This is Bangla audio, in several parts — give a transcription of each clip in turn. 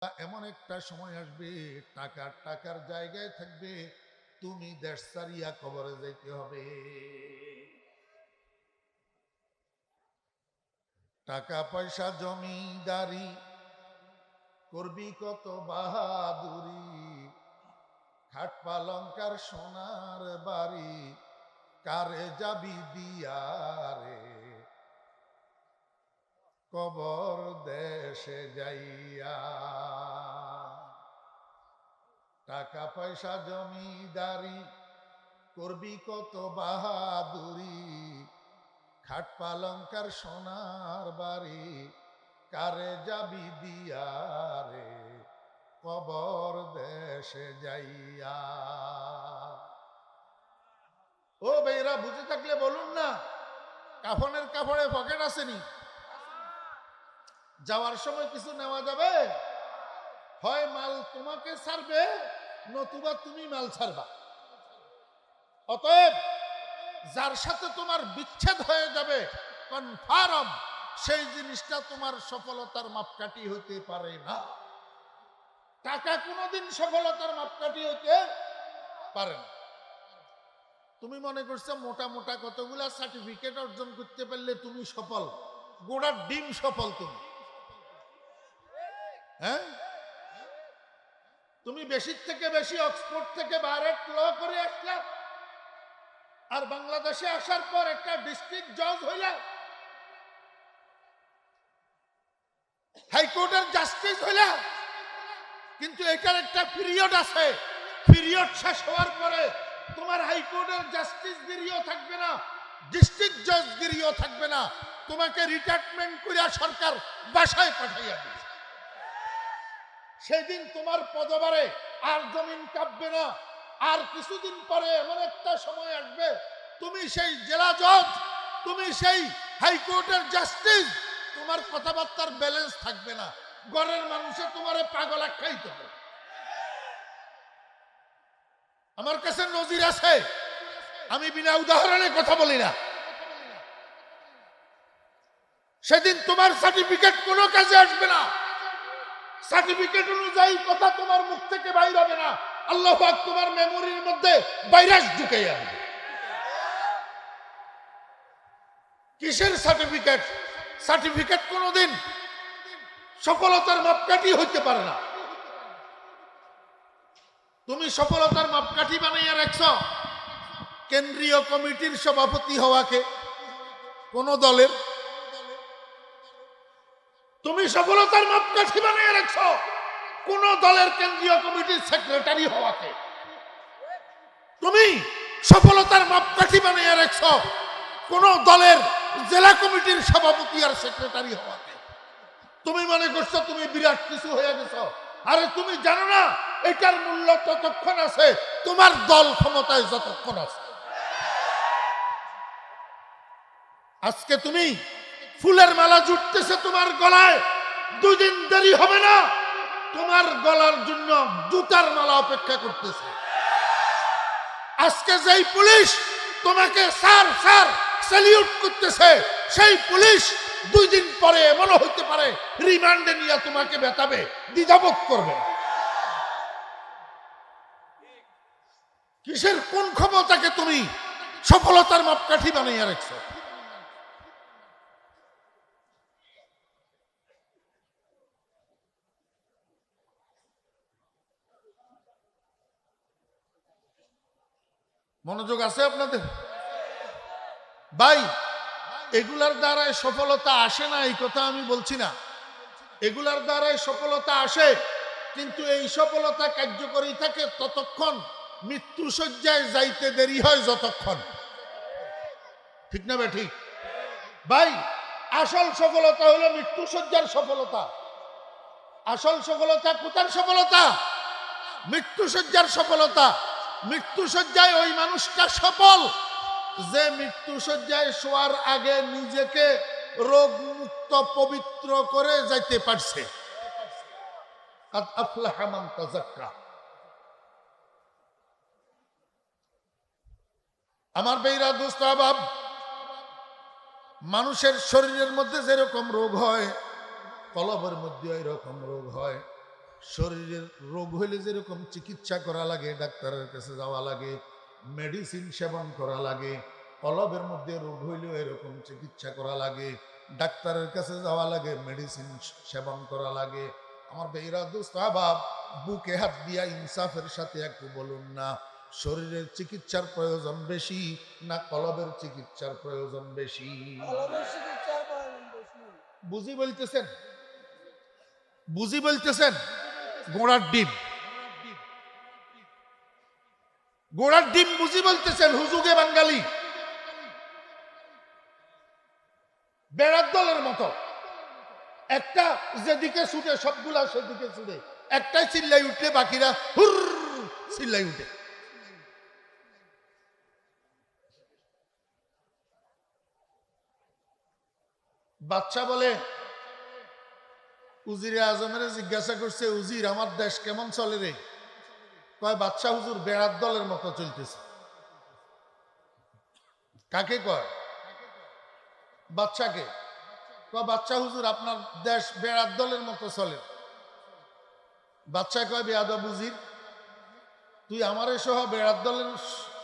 এমন একটা সময় আসবে টাকার টাকার জায়গায় থাকবে, তুমি দেশ ছাড়িয়া কবরে যাইতে হবে। টাকা পয়সা জমিদারি করবি কত বাহাদুরি, খাট পালঙ্কার সোনার বাড়ি কারে যাবি দিয়ারে, কবর দেশে যাইয়া। টাকা পয়সা জমিদারি করবি কত বাহাদুরি, খাট পালঙ্কার সোনার বাড়ি কারে যাবি দিয়ারে, কবর দেশে যাইয়া। ও বেইরা, বুঝে থাকলে বলুন না, কাফনের কাপড়ে পকেট আসেনি? যাওয়ার সময় কিছু নেওয়া যাবে? হয় মাল তোমাকে ছাড়বে, নতুবা তুমি মাল ছাড়বা। অতএব যার সাথে তোমার বিচ্ছেদ হয়ে যাবে কনফার্ম, সেই জিনিসটা তোমার সফলতার মাপকাঠি হতে পারে না। টাকা কোনোদিন সফলতার মাপকাঠি হতে পারে না। তুমি মনে করছো মোটা মোটা কতগুলা সার্টিফিকেট অর্জন করতে পারলে তুমি সফল, গোড়ার ডিম সফল তুমি। হ্যাঁ, তুমি বেশি থেকে বেশি অক্সফোর্ড থেকে বারেট ল করে আসলা, আর বাংলাদেশে আসার পর একটা ডিস্ট্রিক্ট জজ হইলা, হাইকোর্টের জাস্টিস হইলা, কিন্তু এটার একটা পিরিয়ড আছে। পিরিয়ড শেষ হওয়ার পরে তোমার হাইকোর্টের জাস্টিস গিরিও থাকবে না, ডিস্ট্রিক্ট জজ গিরিও থাকবে না, তোমাকে রিটায়ারমেন্ট করিয়া সরকার বাসায় পাঠাইয়া দিবে। সেদিন তোমার পদবারে আর জমিন কাঁপবে না। আর কিছুদিন পরে এমন একটা সময় আসবে, তুমি সেই জেলা জজ, তুমি সেই হাইকোর্টের জাস্টিস, তোমার কথাবার্তার ব্যালেন্স থাকবে না। ঘরের মানুষে তোমারে পাগল আখ্যায়িত হবে। আমার কাছে নজির আছে, আমি বিনা উদাহরণে কথা বলি না। সেদিন তোমার সার্টিফিকেট কোনো কাজে আসবে না, সার্টিফিকেট অনুযায়ী কথা তোমার মুখ থেকে বাইর হবে না। আল্লাহ পাক তোমার মেমোরির মধ্যে ভাইরাস ঢুকে যাবে। কিসের সার্টিফিকেট? সার্টিফিকেট কোনোদিন সফলতার মাপকাঠি হইতে পারে না। তুমি সফলতার মাপকাঠি বানাইয়া রাখছ কেন্দ্রীয় কমিটির সভাপতি হওয়াকে, কোন দলের। তুমি সফলতার মাপকাঠি বানিয়ে রাখছ কোন দলের কেন্দ্রীয় কমিটির সেক্রেটারি হওয়াকে। তুমি সফলতার মাপকাঠি বানিয়ে রাখছ কোন দলের জেলা কমিটির সভাপতি আর সেক্রেটারি হওয়াকে। তুমি মনে করছো তুমি বিরাট কিছু হয়ে গেছ। আরে তুমি জানো না এটার মূল্য ততক্ষণ আছে তোমার দল ক্ষমতায় যতক্ষণ আছে। আজকে তুমি ফুলের মালা জুটতেছে তোমার গলায়, দুদিন দেরি হবে না তোমার গলার জন্য জুতার মালা অপেক্ষা করতেছে। আজকে যেই পুলিশ তোমাকে স্যার স্যার স্যালিউট করতেছে, সেই পুলিশ 2 দিন পরে এমনও হতে পারে রিমান্ডে নিয়ে তোমাকে বেতাবে, দ্বিধাবোধ করবে। কিসের কোন ক্ষমতাকে তুমি সফলতার মাপকাঠি বানাইয়া রাখছো? মনোযোগ আছে আপনাদের? ভাই, এগুলার দ্বারাই সফলতা আসে না এই কথা আমি বলছি না। এগুলার দ্বারাই সফলতা আসে, কিন্তু এই সফলতা কার্যকরী থাকে ততক্ষণ, মৃত্যুশয্যায় যাইতে দেরি হয় যতক্ষণ। ঠিক না ভাই? ঠিক ভাই, আসল সফলতা হলো মৃত্যুশয্যার সফলতা। আসল সফলতা কোথার সফলতা? মৃত্যুশয্যার সফলতা। মৃত্যুশয্যায় ওই মানুষটা সফল যে মৃত্যুশয্যায় শোয়ার আগে নিজেকে রোগ মুক্ত পবিত্র করে যাইতে পারছে। কাদ আফলাহা মান তাযাক্কা। আমার বেইরা দোস্ত আবাব, মানুষের শরীরের মধ্যে যেরকম রোগ হয়, কলবের মধ্যে এরকম রোগ হয়। শরীরের রোগ হইলে যেরকম চিকিৎসা করা লাগে, ডাক্তারের কাছে যাওয়া লাগে, মেডিসিন সেবন করা লাগে, কলবের মধ্যে রোগ হইলেও এরকম চিকিৎসা করা লাগে, ডাক্তারের কাছে যাওয়া লাগে, মেডিসিন সেবন করা লাগে। আমার বেইরা দোস্ত আহবাব, বুকে হাত দিয়া ইনসাফের সাথে একটু বলুন না, শরীরের চিকিৎসার প্রয়োজন বেশি না কলবের চিকিৎসার প্রয়োজন বেশি? বুঝি বলতেছেন? বুঝি বলতেছেন? গোড়ার ডিম, গোড়ার ডিম বুঝি বলতেছেন হুজুগে বাঙালি, বেড়ার দলের মতো। একটা যেদিকে ছুটে সবগুলা সেদিকে ছুটে, একটাই চিল্লাই উঠলে বাকিরা হুর চিল্লাই উঠে। বাচ্চা বলে, উজিরে আজমের জিজ্ঞাসা করছে, উজির আমার দেশ কেমন চলে রে? কয়, বাচ্চা হুজুর বেড়ার দলের মতো চলতেছে। কাকে কয়? বাচ্চাকে। কয়, বাচ্চা হুজুর আপনার দেশ বেড়ার দলের মতো চলে। বাচ্চা কয়, বেয়াদব উজির, তুই আমারে সহ বেড়ার দলের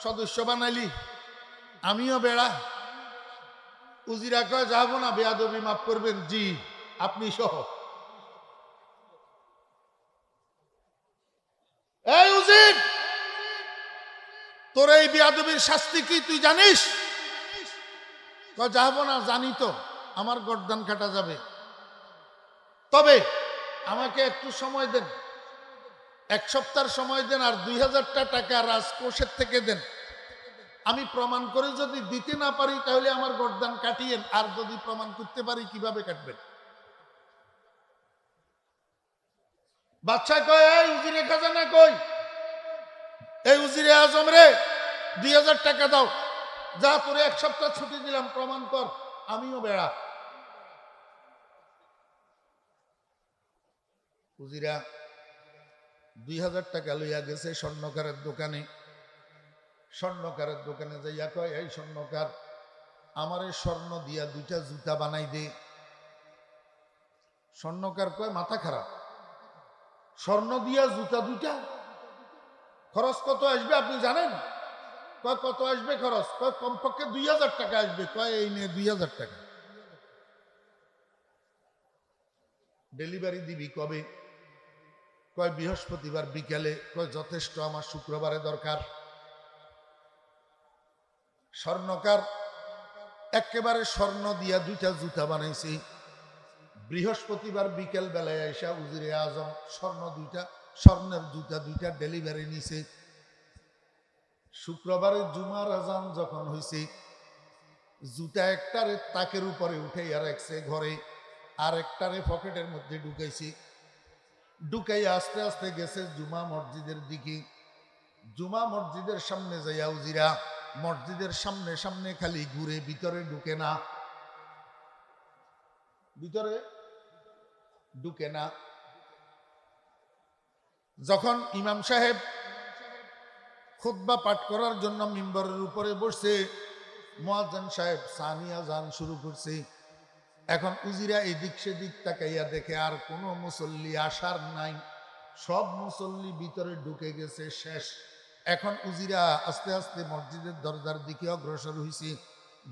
সদস্য বানাইলি, আমিও বেড়া। উজিরা কয়, যাবো না, বেয়াদবি মাফ করবেন, জি আপনি সহ। এই উজির, তোর এই বেয়াদবির শাস্তি কি তুই জানিস? কয়, যাবো না, জানি তো, আমার গর্দান কাটা যাবে, তবে আমাকে একটু সময় দেন, 1 সপ্তাহ সময় দেন, আর 2000টা টাকা রাজকোষের থেকে দেন। আমি প্রমাণ করে যদি দিতে না পারি তাহলে আমার গর্দান কাটিয়েন, আর যদি প্রমাণ করতে পারি কিভাবে কাটবেন? বাচ্চা কয়, এই উজিরে খাজানা কই? এই উজিরে আজম রে, 2000 টাকা দাও, যা তোরে 1 সপ্তাহ ছুটি দিলাম, প্রমাণ কর আমিও বেড়া। উজিরা 2000 টাকা লইয়া গেছে স্বর্ণকারের দোকানে। স্বর্ণকারের দোকানে যাইয়া কয়, এই স্বর্ণকার, আমারে স্বর্ণ দিয়া 2টা জুতা বানাই দে। স্বর্ণকার কয়, মাথা খারাপ, স্বর্ণ দিয়া জুতা 2টা? খরচ কত আসবে আপনি জানেন? কয়, কত আসবে খরচ? কয়, কমপক্ষে 2000 টাকা আসবে। কয়, এই নিয়ে 2000 টাকা। ডেলিভারি দিবি কবে? কয়, বৃহস্পতিবার বিকেলে। কয়, যথেষ্ট, আমার শুক্রবারে দরকার। স্বর্ণকার একেবারে স্বর্ণ দিয়া 2টা জুতা বানাইছে। বৃহস্পতিবার বিকেল বেলায় আইসা উজিরে আজম স্বর্ণের জুতা 2টা ডেলিভারি নিছে। শুক্রবারে জুমার আজান যখন হয়েছে, জুতা একটারে তাকের উপরে উঠাইয়া রাখছে ঘরে, আর একটারে পকেটের মধ্যে ঢুকাইছে। ঢুকাই আস্তে আস্তে গেছে জুমা মসজিদের দিকে। জুমা মসজিদের সামনে যাইয়া উজিরা মসজিদের সামনে সামনে খালি ঘুরে, ভিতরে ঢুকে না, ভিতরে ঢুকে না। যখন ইমাম সাহেব খুতবা পাঠ করার জন্য মিম্বরের উপরে বসছে, মুয়াজ্জিন সাহেব সানিয়া আযান শুরু করছে। এখন উজিরা এদিক সেদিক তাকাইয়া দেখে আর কোনো মুসল্লি আসার নাই, সব মুসল্লি ভিতরে ঢুকে গেছে, শেষ। এখন উজিরা আস্তে আস্তে মসজিদের দরজার দিকে অগ্রসর হইছে।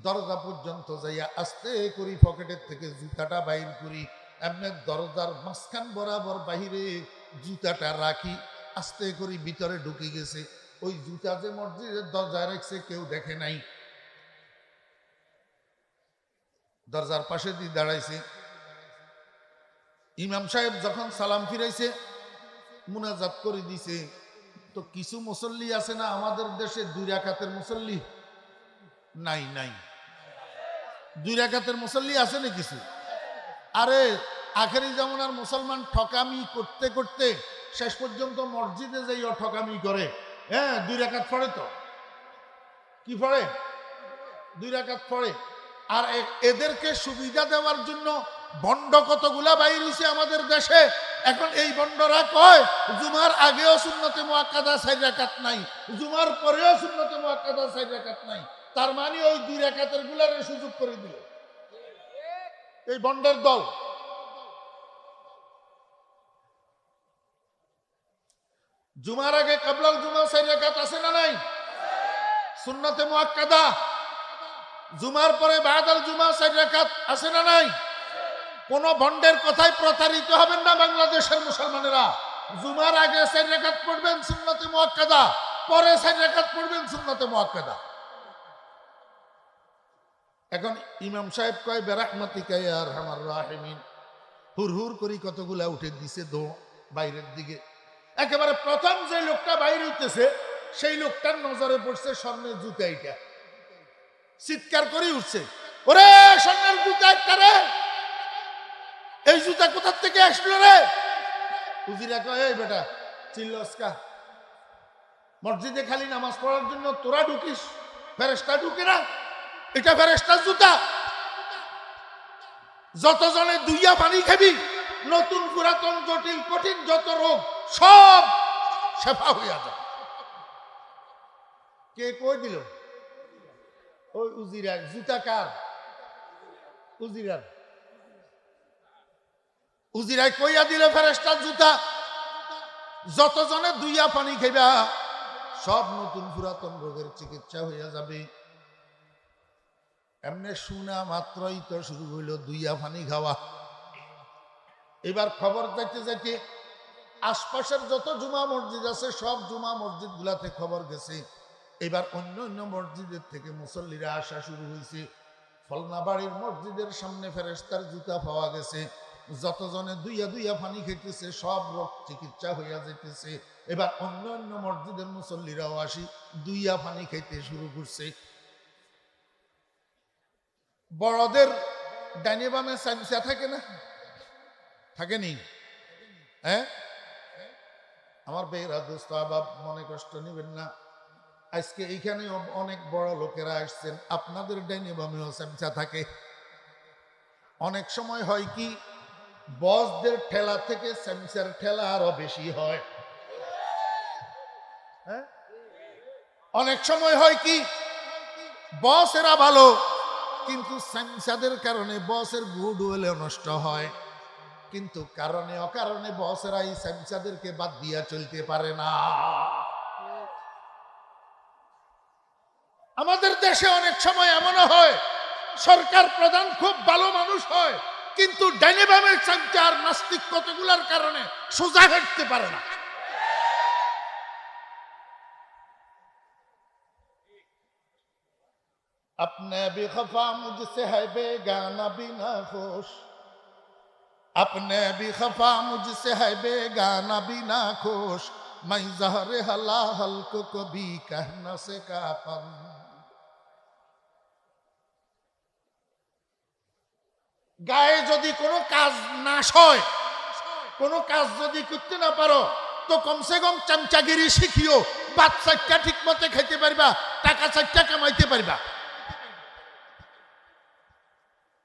দরজা পর্যন্ত যাইয়া আস্তে করি পকেটের থেকে জুতাটা বাইর করি, এমনি দরজার মাঝখান বরাবর বাহিরে জুতাটা রাখি, আস্তে করি ভিতরে ঢুকে গেছে। ওই জুতা যে মসজিদের দরজায় রাখছে কেউ দেখে নাই। দরজার পাশে দিয়ে দাঁড়াইছে। ইমাম সাহেব যখন সালাম ফিরাইছে, মুনাজাত করে দিছে। তো কিছু মুসল্লি আছে না আমাদের দেশে 2 রাকাতের মুসল্লি? নাই, নাই, 2 রাকাতের মুসল্লি আছে না কিছু? আরে আখেরি জামানার মুসলমান ঠকামি করতে করতে শেষ পর্যন্ত মসজিদে যাইও ঠকামি করে। হ্যাঁ, 2 রাকাত পড়ে তো। কি পড়ে? 2 রাকাত পড়ে। আর এদেরকে সুবিধা দেওয়ার জন্য বন্ড কতগুলা বাইর হইছে আমাদের দেশে। এখন এই বন্ডরা কয় জুমার আগেও সুন্নতে মুআক্কাদা 4 রাকাত নাই, জুমার পরেও সুন্নতে মুআক্কাদা 4 রাকাত নাই। তার মানে ওই 2 রাকাতের গুলারে সুযোগ করে দিল এই বন্ডের দল। জুমার আগে কাবলাল জুমা 4 রাকাত আছে না নাই? সুন্নতে মুআক্কাদা। জুমার পরে বাদাল জুমা 4 রাকাত আছে না নাই? কোন ভণ্ডের কথায় প্রতারিত হবেন না বাংলাদেশের মুসলমানেরা। জুমার আগে 4 রাকাত পড়বেন সুন্নতে মুআক্কাদা, পরে 4 রাকাত পড়বেন সুন্নতে মুআক্কাদা। এখন ইমাম সাহেব কয় বেরাহমাতিকা ইয়া আরহামার রাহিমিন, হুর করি কতগুলা উঠে দিছে দো বাইরের দিকে। একেবারে প্রথম যে লোকটা বাইরে হইতেছে সেই লোকটার নজরে পড়ছে স্বর্ণের জুতা। এটা চিৎকার করে উঠছে, ওরে স্বর্ণের জুতা একটা রে, এই জুতা কোথা থেকে আসলো রে? উজিরা কয় এই বেটা চিল্লস্কা, মসজিদে খালি নামাজ পড়ার জন্য তোরা ঢুকিস, ফেরেশতা ঢুকে না? এটা ফেরেশতার জুতা। যতজনে দুইয়া পানি খাবি, নতুন পুরাতন জটিল কঠিন যত রোগ সব শেফা হইয়া যায়। কে কই দিল? ওই উজিরা। জুতা কার? উজিরার। উজিরায় কইয়া দিল ফেরেশতার জুতা। যতজনে দুইয়া পানি খাইবা সব নতুন পুরাতন রোগের চিকিৎসা হইয়া যাবে। এমনি শুনা মাত্রই তো শুরু হইল দুইয়া পানি খাওয়া। এবার খবর যাইতে যাইতে আশপাশের যত জুমা মসজিদ আছে সব জুমা মসজিদ গুলাতে খবর গেছে। এবার অন্য অন্য মসজিদের থেকে মুসল্লিরা আসা শুরু হয়েছে। ফলনা বাড়ির মসজিদের সামনে ফেরেশতার জুতা পাওয়া গেছে। যতজনে দুইয়া পানি খাইতেছে সব রোগ চিকিৎসা হইয়া যাইতেছে। এবার অন্য অন্য মসজিদের মুসল্লিরাও আসি দুইয়া পানি খাইতে শুরু করছে। বড়দের ডাইনে বামে চামচা থাকে না? থাকেনি? হ্যাঁ, আমার বেরা দোস্ত আবাব মনে কষ্ট নিবেন না। আজকে এইখানে অনেক বড় লোকেরা আসছেন, আপনাদের ডাইনে বামেও চামচা থাকে। অনেক সময় হয় কি, বসদের ঠেলা থেকে চামচার ঠেলা আরো বেশি হয়। হ্যাঁ, অনেক সময় হয় কি, বসেরা ভালো কিন্তু চামচাদের কারণে বসের গুড উইল নষ্ট হয়। কিন্তু কারণে অকারণে বসেরা এই চামচাদেরকে বাদ দিয়া চলতে পারে না। আমাদের দেশে অনেক সময় এমন হয়, সরকার প্রধান খুব ভালো মানুষ হয় কিন্তু ডাইনে বামের চামচা আর নাস্তিক কতগুলার কারণে সোজা হাঁটতে পারে না। अपने भी खफा मुझसे है बेगाना बिना खुश, अपने भी खफा मुझसे है बेगाना बिना खुश, मैं जहर हलाहल को कभी कह न सका पन। গায়ে যদি কোনো কাজ না হয়, কোনো কাজ যদি করতে না পারো তো কমসে কম চামচাগিরি শিখিও। ভাত চারটা ঠিক মতো খাইতে পারবা, টাকা চারটা কামাইতে পারবা।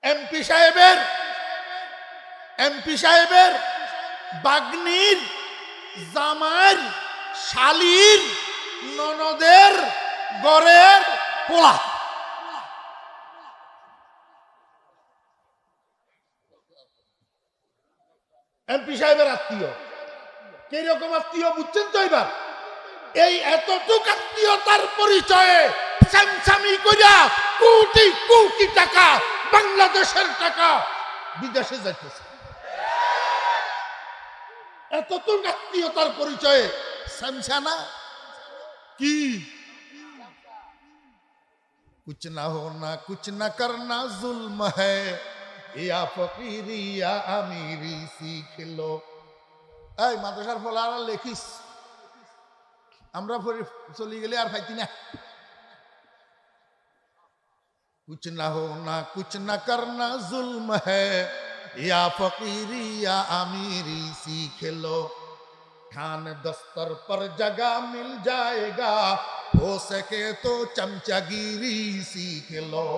এমপি সাহেবের বাগ্নির জামার শালির ননদের গড়ের পোলা। এমপি সাহেবের আত্মীয়। কিরকম আত্মীয় বুঝছেন তো? এবার এই এতটুক আত্মীয়তার পরিচয়ে স্যামসামি কইরা কোটি কোটি টাকা, বাংলাদেশের টাকা বিদেশে যাইতেছে। এতটুক আত্মীয়তার পরিচয়ে স্যামসানা কি? कुछ ना होना कुछ ना करना जुल्म है, या फकीरी या अमीरी सीख लो। এই মাদ্রাসার ফলারা লেখিস, আমরা চলে গেলে আর পাইতি না। कुछ ना होना कुछ ना करना जुल्म है, या फकीरी या अमीरी सीख लो, खान दस्तर पर जगह मिल जाएगा, हो सके तो चमचागिरी सीख लो।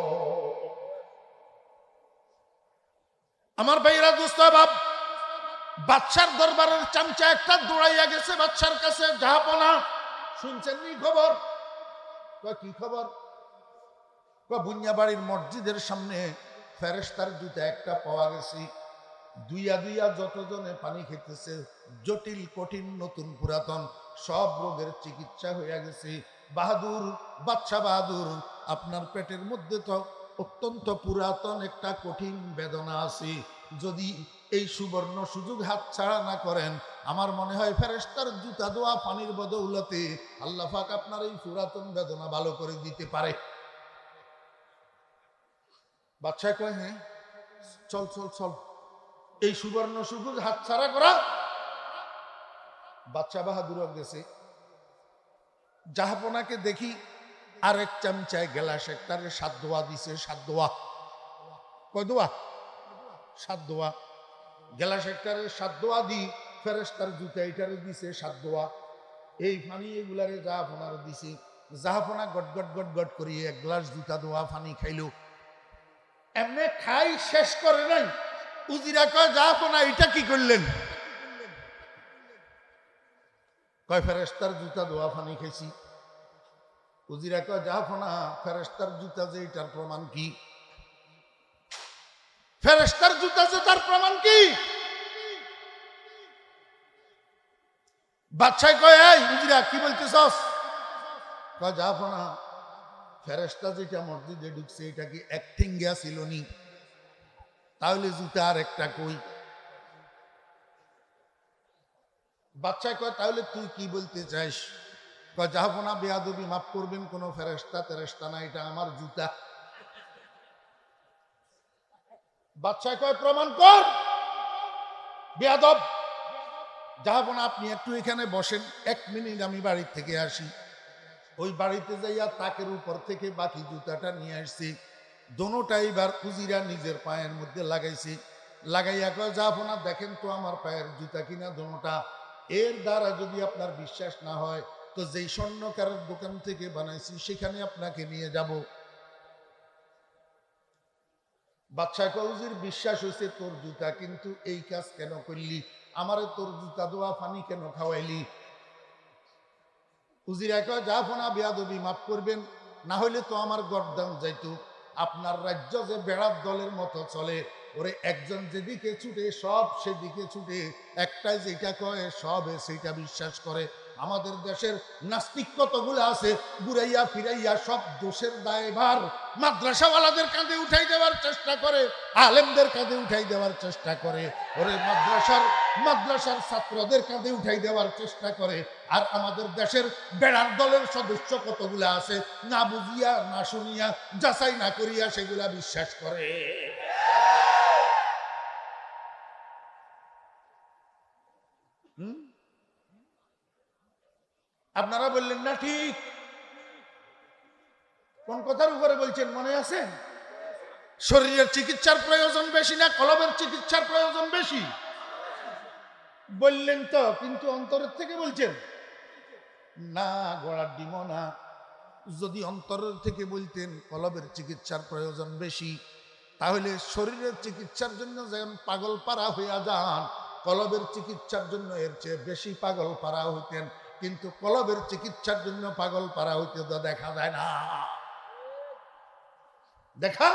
আমার ভাইরা দোস্ত বাপ, বাদশার দরবারের চামচা একটা দৌড়াইয়া গেছে বাদশার কাছে। জাহাপনা শুনছেন নি খবর? কি খবর? বুনিয়া বাড়ির মসজিদের সামনে ফেরেশতার জুতা একটা পাওয়া গেছে। দুইয়া দুইয়া যতজনে পানি খেতেছে, জটিল কঠিন নতুন পুরাতন সব রোগের চিকিৎসা হয়ে গেছে। বাহাদুর, বাদশা বাহাদুর, আপনার পেটের মধ্যে তো অত্যন্ত পুরাতন একটা কঠিন বেদনা আছে। যদি এই সুবর্ণ সুযোগ হাতছাড়া না করেন, আমার মনে হয় ফেরেশতার জুতা দোয়া পানির বদৌলতে আল্লাহ পাক আপনার এই পুরাতন বেদনা ভালো করে দিতে পারে। বাদশা কয়, হ্যাঁ চল চল চল, এই সুবর্ণ সুযোগ হাতছাড়া করা। বাদশা বাহাদুর গেছে। জাহাপনাকে দেখি আরেক চামচায় গ্লাস একটারে 7 দোয়া দিছে। 7 দোয়া, কয় দোয়া? 7 দোয়া। গ্লাস একটারে 7 দোয়া দি ফেরেশতার জুতা এটারে দিছে 7 দোয়া। এই পানি এগুলারে জাহাপনার দিছে। জাহাপনা গট গট গট গট করিয়ে 1 গ্লাস জুতা দোয়া পানি খাইলো। এমনি খাই শেষ করে নাই, উজিরা কয়, জাহাপনা এটা কি করলেন? কয় ফেরেশতার জুতা দোয়া পানি খাইছি। উজিরা কয়, জাহাপনা ফেরেশতার জুতা যে এটার প্রমাণ কি? ফেরেশতার জুতা যে তার প্রমাণ কি? বাদশাহ কয়, এই উজিরা কি বলতেছস? কয়, জাহাপনা ফেরেশতা যেটা মসজিদে ঢুকছে এটা কি এক ঠেঙ্গিয়া ছিল নি? তাহলে জুতা আর একটা কই? বাদশাহ কয়, তাহলে তুই কি বলতে চাস? কয়, জাহাপনা বেয়াদবি মাফ করবেন, কোন ফেরেশতা তেরেশতা না, এটা আমার জুতা। বাদশাহ কয়, প্রমাণ কর বেয়াদব। জাহাপনা আপনি একটু এখানে বসেন, 1 মিনিট আমি বাড়ি থেকে আসি। ওই বাড়িতে যাইয়া তাকের উপর থেকে বাকি জুতাটা নিয়ে আসছি। দোনোটা এবার উজিরা নিজের পায়ের মধ্যে লাগাইছি। লাগাইয়া কয়, জাহাপনা দেখেন তো আমার পায়ের জুতা কিনা দোনোটা। এর দ্বারা যদি আপনার বিশ্বাস না হয় তো যেই স্বর্ণকারের দোকান থেকে বানাইছি সেখানে আপনাকে নিয়ে যাব। বাদশাহ কয়, উজির বিশ্বাস হয়েছে তোর জুতা, কিন্তু এই কাজ কেন করলি? আমারে তোর জুতা দোয়া পানি কেন খাওয়াইলি? উজিরা কয়, জাহাপনা বেয়াদবি মাফ করবেন, না হইলে তো আমার গর্দান যাইতো। আপনার রাজ্য যে বেড়ার দলের মতো চলে, ওরে একজন যেদিকে ছুটে সব সেদিকে ছুটে, একটাই যেটা কয় সব সেটা বিশ্বাস করে। আমাদের দেশের নাস্তিক কতগুলো আছে, ঘুরাইয়া ফিরাইয়া সব দোষের দায়ভার মাদ্রাসাওয়ালাদের কাঁধে উঠাই দেওয়ার চেষ্টা করে, আলেমদের কাঁধে উঠাই দেওয়ার চেষ্টা করে, ওরে মাদ্রাসার ছাত্রদের কাঁধে উঠাই দেওয়ার চেষ্টা করে। আর আমাদের দেশের বেড়ার দলের সদস্য কতগুলো আছে, না বুঝিয়া না শুনিয়া যাচাই না করিয়া সেগুলা বিশ্বাস করে। আপনারা বললেন না ঠিক? কোন কথার উপরে বলছেন মনে আছে? শরীরের চিকিৎসার প্রয়োজন বেশি না কলবের চিকিৎসার প্রয়োজন বেশি? বললেন তো, কিন্তু অন্তরের থেকে বলছেন না, গোড়ার ডিম না। যদি অন্তরের থেকে বলতেন কলবের চিকিৎসার প্রয়োজন বেশি, তাহলে শরীরের চিকিৎসার জন্য যেমন পাগল পারা হইয়া যান, কলবের চিকিৎসার জন্য এর চেয়ে বেশি পাগল পারা হইতেন। কিন্তু কলবের চিকিৎসার জন্য পাগল পারা হইতে তো দেখা যায় না, দেখা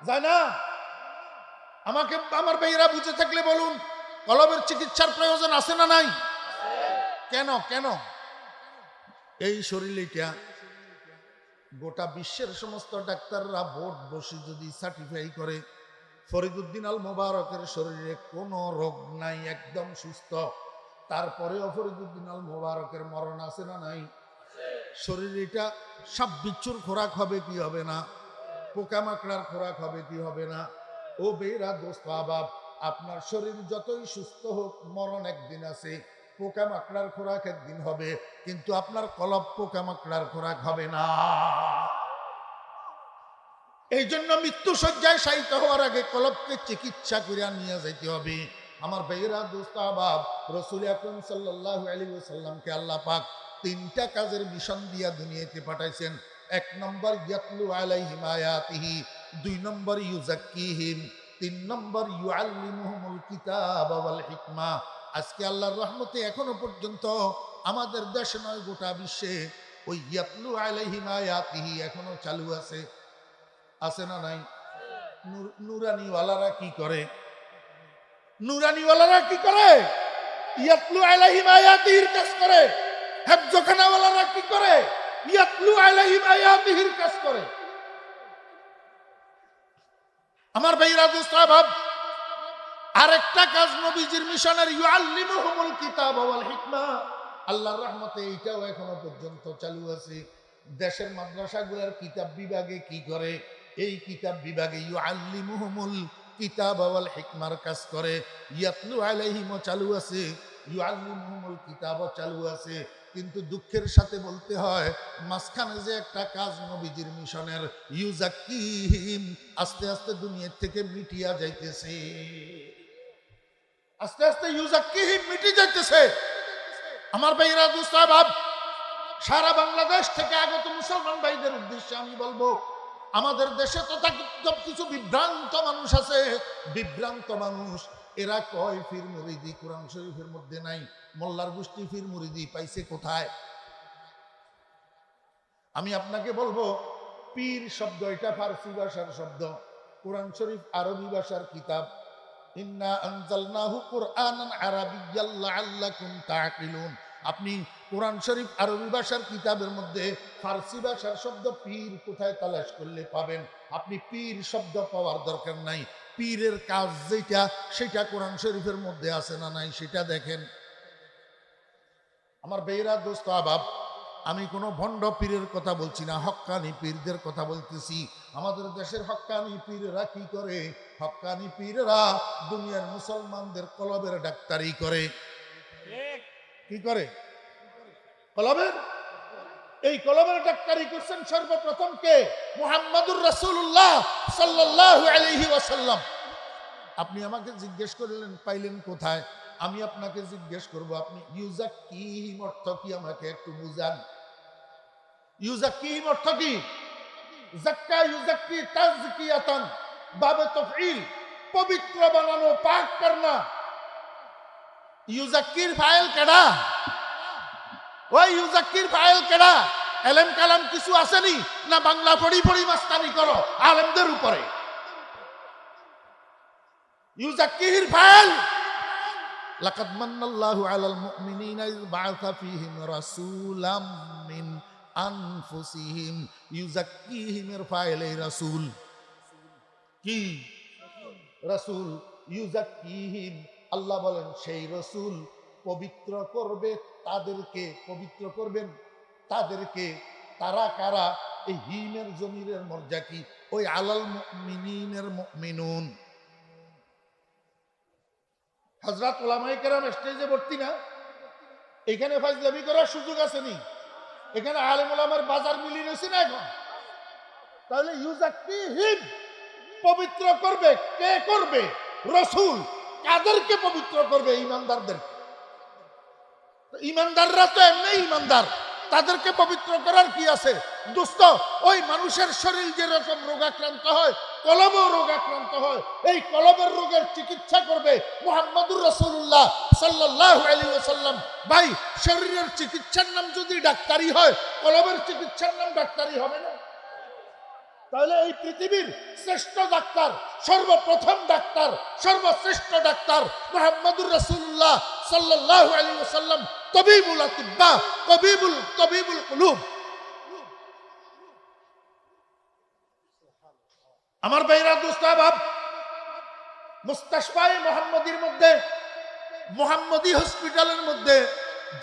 যায় না। আমাকে আমার ভাইয়েরা বুঝে থাকলে বলুন, কলবের চিকিৎসার প্রয়োজন আছে না নাই? কেন কেন? এই শরীরটা গোটা বিশ্বের সমস্ত ডাক্তাররা ভোট বসে যদি সার্টিফাই করে ফরিদউদ্দিন আল মোবারকের শরীরে কোনো রোগ নাই, একদম সুস্থ, তারপরেও ফরিদউদ্দিন আল মোবারকের মরণ আছে না নাই? শরীরটা সাপ বিচ্ছুর খোরাক হবে কি হবে না? পোকামাকড়ার খোরাক হবে কি হবে না? ও বেরা দোস্ত আবাব, আপনার শরীর যতই সুস্থ হোক মরণ একদিন আছে, পোকামাকড়ার খোরাক একদিন হবে, কিন্তু আপনার কলব পোকামাকড়ার খোরাক হবে না। এই জন্য মৃত্যু শয্যায় শায়িত হওয়ার আগে কলবকে চিকিৎসা করে নিয়ে যাইতে হবে। আমার ভাইয়েরা দোস্ত আবাব, রাসূল আকরাম সাল্লাল্লাহু আলাইহি ওয়াসাল্লামকে আল্লাহ পাক 3টা কাজের মিশন দিয়া দুনিয়াতে পাঠাইছেন। 1 নম্বর ইয়াতলু আলাইহিম আয়াতিহি, 2 নম্বর ইউযাক্কিহিম, 3 নম্বর ইউআল্লিমুহুমুল কিতাবা ওয়াল হিকমা। আজকে আল্লাহর রহমতে এখনো পর্যন্ত আমাদের দেশে নয় গোটা বিশ্বে ওই ইয়াতলু আলাইহিম আয়াতিহি এখনো চালু আছে, আছে না নাই? নুরানি ওয়ালারা কি করে? নুরানিওয়ালারা কি করে? ইয়াতলু আলাইহিম আয়াতিহির কাজ করে। হেফজখানাওয়ালারা কি করে? ইয়াতলু আলাইহিম আয়াতিহির কাজ করে। আমার ভাইরা দোস্ত আহবাব, আরেকটা কাজ নবীজির মিশনের, ইউআল্লিমুহুমুল কিতাব ওয়াল হিকমা। আল্লাহর রহমতে এইটাও এখনো পর্যন্ত চালু আছে। দেশের মাদ্রাসাগুলোর কিতাব বিভাগে কি করে? এই কিতাব বিভাগে ইউআল্লিমুহুমুল কিতাব ওয়াল হিকমার কাজ করে। ইয়াতলু আলাইহিমও চালু আছে, ইউআল্লিমুহুমুল কিতাবও চালু আছে। কিন্তু দুঃখের সাথে বলতে হয়, মাঝখানে যে একটা কাজ নবীজির মিশনের, ইউজাক্কিহিম, আস্তে আস্তে দুনিয়ার থেকে মিটিয়া যাইতেছে। আস্তে আস্তে ইউজাক্কিহিম মিটে যাইতেছে। আমার ভাইরা দোস্ত আহবাব, সারা বাংলাদেশ থেকে আগত মুসলমান ভাইদের উদ্দেশ্যে আমি বলবো, আমাদের দেশে তথাকথিত কিছু বিভ্রান্ত মানুষ আছে। বিভ্রান্ত মানুষ, এরা কয় ফির মুরিদি কোরআন শরীফের মধ্যে নাই। মোল্লার গোষ্ঠী ফির মুরিদি পাইছে কোথায়? আমি আপনাকে বলবো, পীর শব্দ এটা ফারসি ভাষার শব্দ, কোরআন শরীফ আরবি ভাষার কিতাব। ইন্না আনজালনাহু কুরআনান আরাবিয়্যাল লাআল্লাকুম তাআকিলুন। আপনি কোরআন শরীফ আরবি ভাষার কিতাবের মধ্যে ফারসি ভাষার শব্দ পীর কোথায় তালাশ করলে পাবেন? আপনি পীর শব্দ পাওয়ার দরকার নাই। পীরের কাজ যেটা, সেটা কোরআন শরীফের মধ্যে আছে না নাই সেটা দেখেন। আমার বেয়েরা দোস্ত আহবাব, আমি কোনো ভণ্ড পীরের কথা বলছি না, হক্কানি পীরদের কথা বলতেছি। আমাদের দেশের হক্কানি পীরেরা কি করে? হক্কানি পীরেরা দুনিয়ার মুসলমানদের কলবের ডাক্তারি করে। কি করে? কলবের। এই কলবের ডাক্তারি করছেন সর্বপ্রথম কে? মুহাম্মাদুর রাসূলুল্লাহ সাল্লাল্লাহু আলাইহি ওয়াসাল্লাম। আপনি আমাকে জিজ্ঞেস করলেন পাইলেন কোথায়? আমি আপনাকে জিজ্ঞেস করব, আপনি ইউজাক্কিহিম অর্থ কি আমাকে একটু বুঝান। ইউজাক্কিহিম অর্থ কি? যাক্কা ইউজাক্কি তাজকিয়াতান, বাবে তাফঈল, পবিত্র বানানো, পাক করনা। ইউজাক্কির ফাইল কেডা? ওই ইউজাক্কির ফাইল কেডা? এলেম কালাম কিছু আসেনি না? বাংলা পড়ি পড়ি মাস্তানি করো আলেমদের উপরে। ইউজাক্কির ফাইল, লাকাদ মান্নাল্লাহু আলাল মুমিনিনা ইয বাআসা ফীহিম রাসূলাম মিন আনফুসিহিম। ইউজাক্কিহিমের ফাইল এই রাসূল। কি রাসূল? ইউজাক্কিহিম, আল্লাহ বলেন সেই রাসূল পবিত্র করবে তাদেরকে। পবিত্র করবেন তাদেরকে। তারা কারা? এই হিমের জমিরের মর্যাদা কি? ওই আলাল মুমিনিনের মুমিনুন। হযরত উলামায়ে কেরাম স্টেজে ভর্তি না? এখানে ফাজলামি করার সুযোগ আছে নি? এখানে আলেম উলামার বাজার মিলিয়ে রয়েছে না এখন? তাহলে ইউজাক্কিহিম, পবিত্র করবে কে? করবে রাসূল। কাদেরকে পবিত্র করবে? ঈমানদারদের। ঈমানদাররা তো এমনি ঈমানদার, তাদেরকে পবিত্র করার কি আছে? দোস্ত, ওই মানুষের শরীর যেরকম রোগাক্রান্ত হয়, কলবও রোগাক্রান্ত হয়। এই কলবের রোগের চিকিৎসা করবে মুহাম্মাদুর রাসূলুল্লাহ সাল্লাল্লাহু আলাইহি ওয়াসাল্লাম। ভাই, শরীরের চিকিৎসার নাম যদি ডাক্তারি হয়, কলবের চিকিৎসার নাম ডাক্তারি হবে না? তাহলে এই পৃথিবীর শ্রেষ্ঠ ডাক্তার, সর্বপ্রথম ডাক্তার, সর্বশ্রেষ্ঠ ডাক্তার মুহাম্মাদুর রাসূলুল্লাহ সাল্লাল্লাহু আলাইহি ওয়াসাল্লাম, তবিবুল আতিব্বা, তবিবুল কুলুব। আমার ভাইরা দোস্ত আহবাব, মুস্তাশফায়ে মুহাম্মদীর মধ্যে, মুহাম্মদী হসপিটালের মধ্যে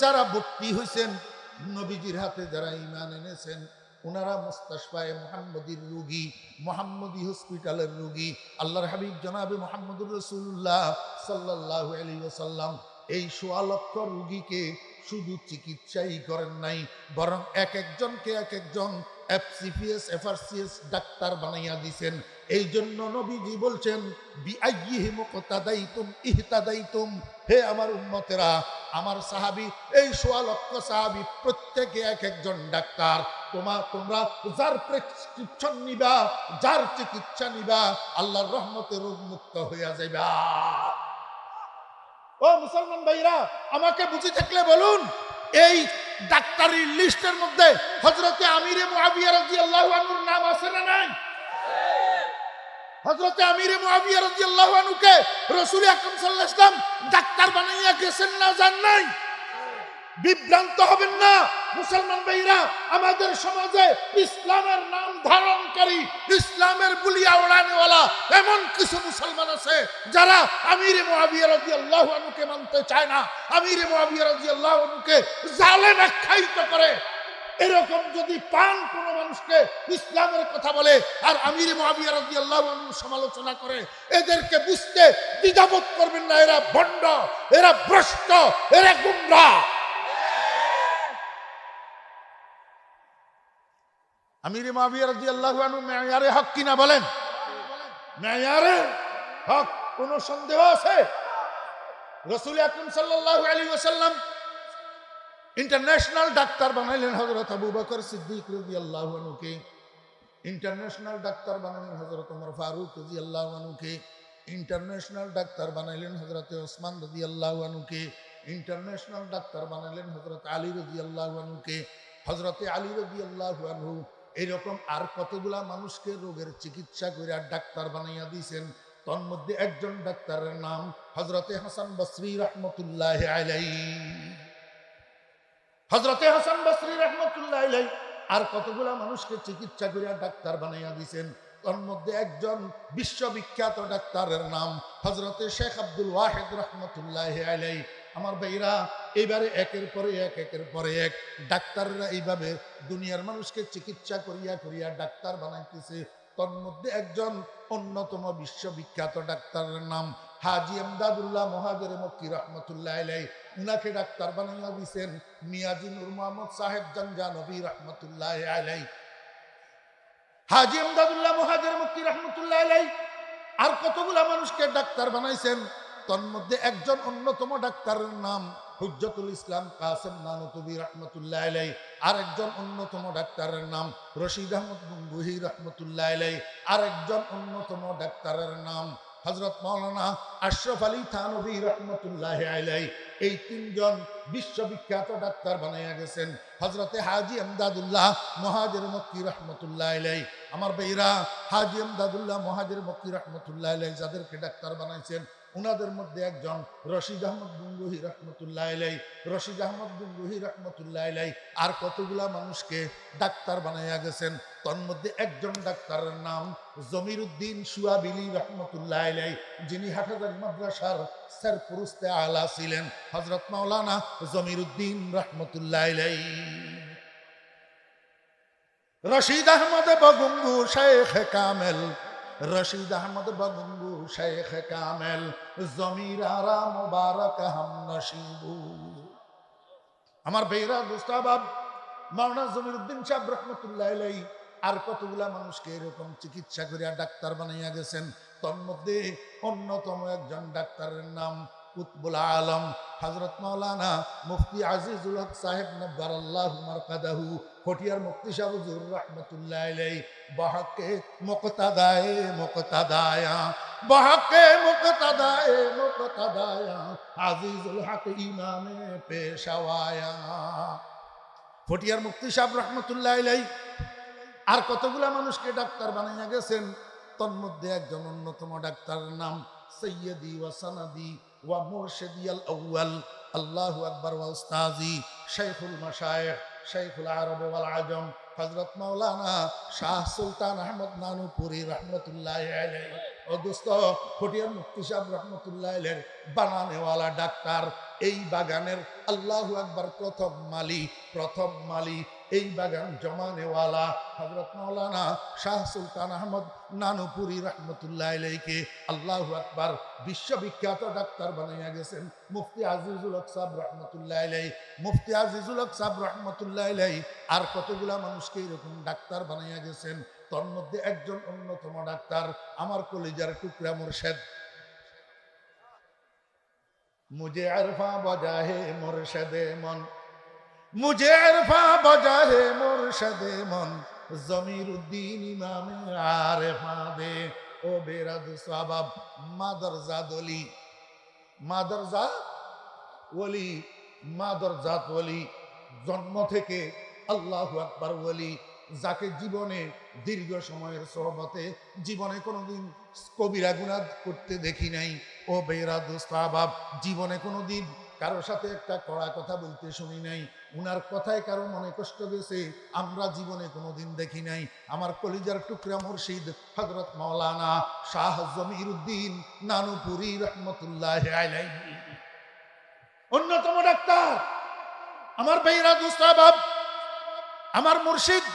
যারা ভর্তি হয়েছেন, নবীজির হাতে যারা ঈমান এনেছেন, ওনারা মুস্তাশফায়ে মুহাম্মদীর রোগী, মুহাম্মদী হসপিটালের রোগী। আল্লাহর হাবিব জনাবে মুহাম্মদুর রাসূলুল্লাহ সাল্লাল্লাহু আলাইহি ওয়াসাল্লাম এই ১৬ লক্ষ রোগীকে শুধু চিকিৎসাই করেন নাই, বরং এক একজনকে এক একজন এফসিপিএস এফআরসিএস ডাক্তার বানাইয়া দিছেন। এই জন্য নবীজি বলছেন, বিআইয়িহিম মুকতাদাইতুম ইহতাদাইতুম। হে আমার উম্মতেরা, আমার সাহাবী, এই ১৬ লক্ষ সাহাবী প্রত্যেকে এক একজন ডাক্তার। তোমরা যার প্রেসক্রিপশন নিবা, যার চিকিৎসা নিবা, আল্লাহর রহমতে রোগ মুক্ত হইয়া যাইবা। ও মুসলমান ভাইরা, আমাকে বুঝি থাকলে বলুন, এই ডাক্তারি লিস্টের মধ্যে হযরতে আমিরে মুআবিয়া রাদিয়াল্লাহু আনহুর নাম আছে না নাই? হযরতে আমির মুআবিয়া রাদিয়াল্লাহু আনহুকে রাসূল আকরাম সাল্লাল্লাহু আলাইহি ওয়াসাল্লাম ডাক্তার বানাইয়া গেছেন না জান নাই? বিভ্রান্ত হবেন না মুসলমান ভাইরা। আমাদের সমাজে ইসলামের নাম ধারণকারী, ইসলামের বুলিয়া ওড়ানেওয়ালা এমন কিছু মুসলমান আছে যারা আমির মুআবিয়া রাদিয়াল্লাহু আনহুকে মানতে চায় না, আমির মুআবিয়া রাদিয়াল্লাহু আনহুকে জালেম আখ্যায়িত করে। এরকম যদি পান কোন মানুষকে ইসলামের কথা বলে আর আমির মুআবিয়া রাদিয়াল্লাহু আনহু সমালোচনা করে, এদেরকে বুঝতে দ্বিধাবোধ করবেন না। এরা ভণ্ড, এরা ভ্রষ্ট, এরা গুমরাহ। আমির মুআবিয়া রাদিয়াল্লাহু আনহু মেয়ারে হক কিনা বলেন? মেয়ারে হক, কোন সন্দেহ আছে? রাসূল আকরাম সাল্লাল্লাহু আলাইহি ওয়াসাল্লাম ইন্টারন্যাশনাল ডাক্তার বানাইলেন হযরত আবু বকর সিদ্দিক রাদিয়াল্লাহু আনহুকে, ইন্টারন্যাশনাল ডাক্তার বানাইলেন হযরত ওমর ফারুক রাদিয়াল্লাহু আনহুকে, ইন্টারন্যাশনাল ডাক্তার বানাইলেন হযরত ওসমান রাদিয়াল্লাহু আনহুকে, ইন্টারন্যাশনাল ডাক্তার বানাইলেন হযরত আলী রাদিয়াল্লাহু আনহুকে, হযরত আলী রাদিয়াল্লাহু আনহু এরকম আর কতগুলা মানুষকে রোগের চিকিৎসা করে ডাক্তার বানাইয়া দিয়েছেন। তার মধ্যে একজন ডাক্তারের নাম হযরতে হাসান বসরি রাহমাতুল্লাহি আলাইহি। হযরতে হাসান বসরি রাহমাতুল্লাহি আলাইহি আর কতগুলা মানুষকে চিকিৎসা করে ডাক্তার বানাইয়া দিয়েছেন। তার মধ্যে একজন বিশ্ববিখ্যাত ডাক্তারের নাম হযরতে শেখ আব্দুল ওয়াহিদ রাহমাতুল্লাহি আলাইহি। আমার ভাইরা, এইবারে একের পরে এক ডাক্তাররা এইভাবে দুনিয়ার মানুষকে চিকিৎসা করিয়া করিয়া ডাক্তার বানাইতেছে। তার মধ্যে একজন অন্যতম বিশ্ববিখ্যাত ডাক্তারের নাম হাজী এমদাদুল্লাহ মুহাজির মক্কি রাহমাতুল্লাহি আলাইহি। উনাকে ডাক্তার বানাইয়া দিয়েছেন মিয়াজি নূর মোহাম্মদ সাহেব জানজানবী রাহমাতুল্লাহি আলাইহি। হাজী এমদাদুল্লাহ মুহাজির মক্কি রাহমাতুল্লাহি আলাইহি আর কতগুলা মানুষকে ডাক্তার বানাইছেন। তার মধ্যে একজন অন্যতম ডাক্তারের নাম হুজ্জতুল ইসলাম কাসেম নানুতুবি রাহমাতুল্লাহি আলাইহি। আর একজন অন্যতম ডাক্তারের নাম রশিদ আহমদ গঙ্গুহি রাহমাতুল্লাহি আলাইহি। আর একজন অন্যতম ডাক্তারের নাম হযরত মাওলানা আশরাফ আলী থানভী রাহমাতুল্লাহি আলাইহি। এই তিনজন বিশ্ববিখ্যাত ডাক্তার বানাইয়া গেছেন হযরতে হাজী এমদাদুল্লাহ মুহাজির মক্কি রাহমাতুল্লাহি আলাইহি। আমার ভাইরা, হাজী এমদাদুল্লাহ মুহাজির মক্কি রাহমাতুল্লাহি আলাইহি যাদেরকে ডাক্তার বানাইছেন উনাদের মধ্যে একজন রশিদ আহমদ গঙ্গুহি রাহমাতুল্লাহি আলাইহি। রশিদ আহমদ গঙ্গুহি রাহমাতুল্লাহি আলাইহি আর কতগুলা মানুষকে ডাক্তার বানাইয়া গেছেন। তার মধ্যে একজন ডাক্তারের নাম জমিরউদ্দিন সুয়াবিলি রাহমাতুল্লাহি আলাইহি, যিনি হাটহাজারী মাদ্রাসার সরপুরুস্তে আলা ছিলেন হযরত মাওলানা জমিরউদ্দিন রাহমাতুল্লাহি আলাইহি। রশিদ আহমদ বগঙ্গু শেখ কামেল, রশিদ আহমদ বগঙ্গু শেখ কামেল, জমির আরা মুবারক হাম নশিবু। আমার ভাইরা দোস্তাবাব, মাওলানা জমিরউদ্দিন সাহেব রাহমাতুল্লাহি আলাইহি আর কতগুলা মানুষকে এরকম চিকিৎসা করিয়া ডাক্তার বানাইয়া গেছেন। তার মধ্যে অন্যতম একজন ডাক্তারের নাম কুতবুল আলম হযরত মাওলানা মুফতি আজিজুল হক সাহেব নব্বারাল্লাহু মারকাদাহু, ফটিয়ার মুফতি সাহেব হুজুর রাহমাতুল্লাহি আলাইহি। বহকে মুক্তাদায়ে মুক্তাদায়া, বহকে মুক্তাদায়ে মুক্তাদায়া, আজিজুল হক ইমামে পেশাওয়ায়া। ফটিয়ার মুফতি সাহেব রাহমাতুল্লাহি আলাইহি আর কতগুলা মানুষকে ডাক্তার বানাইয়া গেছেন। তার মধ্যে একজন অন্যতম ডাক্তারের নাম সৈয়দি ওয়া সানাদি ওয়া মুরশিদি আল আউয়াল, আল্লাহু আকবার, ওয়া উস্তাজি শাইখুল মাশায়েখ শাইখুল আরব ওয়াল আজম হযরত মাওলানা শাহ সুলতান আহমদ নানুপুরি রাহমাতুল্লাহি আলাইহি। ও দোস্ত, ফটিয়ার মুফতি সাহেব রাহমাতুল্লাহি আলাইহি বানানেওয়ালা ডাক্তার, এই বাগানের আল্লাহু আকবার প্রথম মালি এই বাগান জমানেওয়ালা হযরত মাওলানা শাহ সুলতান আহমদ নানুপুরি রাহমাতুল্লাহি আলাইহিকে আল্লাহু আকবার বিশ্ববিখ্যাত ডাক্তার বানাইয়া গেছেন মুফতি আজিজুল হক সাহেব রাহমাতুল্লাহি আলাইহি। মুফতি আজিজুল হক সাহেব রাহমাতুল্লাহি আলাইহি আর কতগুলা মানুষকে এরকম ডাক্তার বানাইয়া গেছেন। তার মধ্যে একজন অন্যতম ডাক্তার আমার কলিজার টুকরা মুর্শেদ, মুঝে আরফা বজা হে মুর্শেদে মন, মুঝে আরফা বজা হে মুর্শেদে মন, জমিরউদ্দিন ইমামে আরেফা দে। ও বেরাদ সাবাব, মাদরজাদ ওলি, মাদরজাদ ওলি, জন্ম থেকে আল্লাহু আকবার ওলি, যাকে জীবনে দীর্ঘ সময়ের সোহবতে জীবনে কোনোদিন কবিরা গুনাহ করতে দেখি নাই, ও বেরা দোস্ত আহবাব, জীবনে কোনোদিন কারোর সাথে একটা কড়া কথা বলতে শুনি নাই, উনার কথায় কারো মনে কষ্ট গেছে আমরা জীবনে কোনোদিন দেখি নাই। আমার কলিজার টুকরা মুর্শিদ হযরত মাওলানা শাহ জমিরুদ্দিন নানুপুরি রহমতুল্লাহ আলাইহি অন্যতম ডাক্তার, আমার বেরা দোস্ত আহবাব, আমার মুর্শিদ